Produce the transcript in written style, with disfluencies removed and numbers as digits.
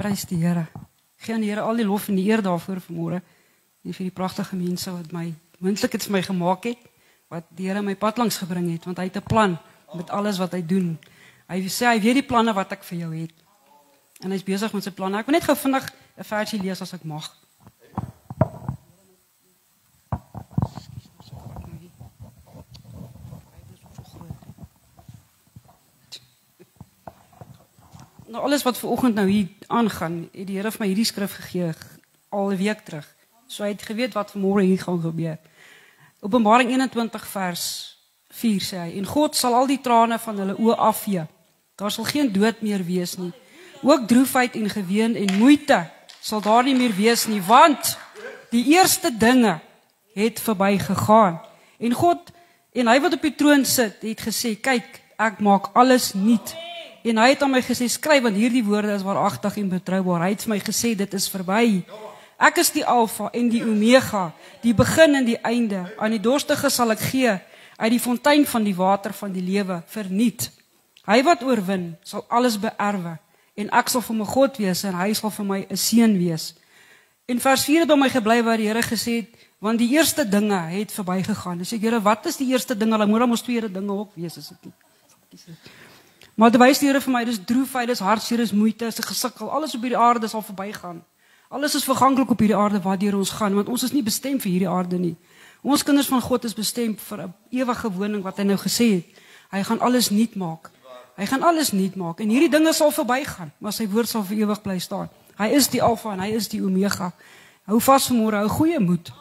Prys die Here. Gee aan die Here al die lof en die eer daarvoor vanmôre. En vir die pragtige mense wat my moontlik het vir my gemaak het, wat die Here my pad langs gebring het, want hy het 'n plan met alles wat hy doen. Hy sê hy weet die planne wat ek vir jou het. En hy is besig met sy planne. Ek wil net gou vinnig 'n versie lees as ek mag. Nou alles wat vanoggend nou hier aangaan, het die Here vir my hierdie skrif gegee al 'n week terug. So hy het geweet wat vanmôre hier gaan gebeur. Openbaring 21 vers 4 sê hy, en God sal al die trane van hulle oë afvee. Daar sal geen dood meer wees nie. Ook droefheid en geween en moeite sal daar nie meer wees nie, want die eerste dinge het verby gegaan. En God, en hy wat op die troon sit, het gesê, kyk, ek maak alles nuut. En hy het aan my gesê, skryf, want hierdie woorde is waaragtig en betroubaar. Hy het vir my gesê, dit is verby. Ek is die Alfa en die Omega, die begin en die einde. Aan die dorstige sal ek gee uit die fontein van die water van die lewe verniet. Hy wat oorwin, sal alles beerwe. En ek sal vir my God wees en hy sal vir my 'n seun wees. En vers 4 het by my gebly waar die Here gesê het, want die eerste dinge het verbygegaan. Dis ek, Here, wat is die eerste dinge? Hulle moet dan mos tweede dinge ook wees, is dit nie? Maar dit wys die Here vir my, dis droefheid, dis hartseer, dis moeite, dis gesukkel. Alles op hierdie aarde sal verbygaan. Alles is verganklik op hierdie aarde waardeur ons gaan, want ons is nie bestem vir hierdie aarde nie. Ons kinders van God is bestem vir 'n ewige woning wat hy nou gesê het. Hy gaan alles nuut maak. Hy gaan alles nuut maak en hierdie dinge sal verbygaan, maar sy woord sal vir ewig bly staan. Hy is die Alfa en hy is die Omega. Hou vas vanmôre, hou goeie moed.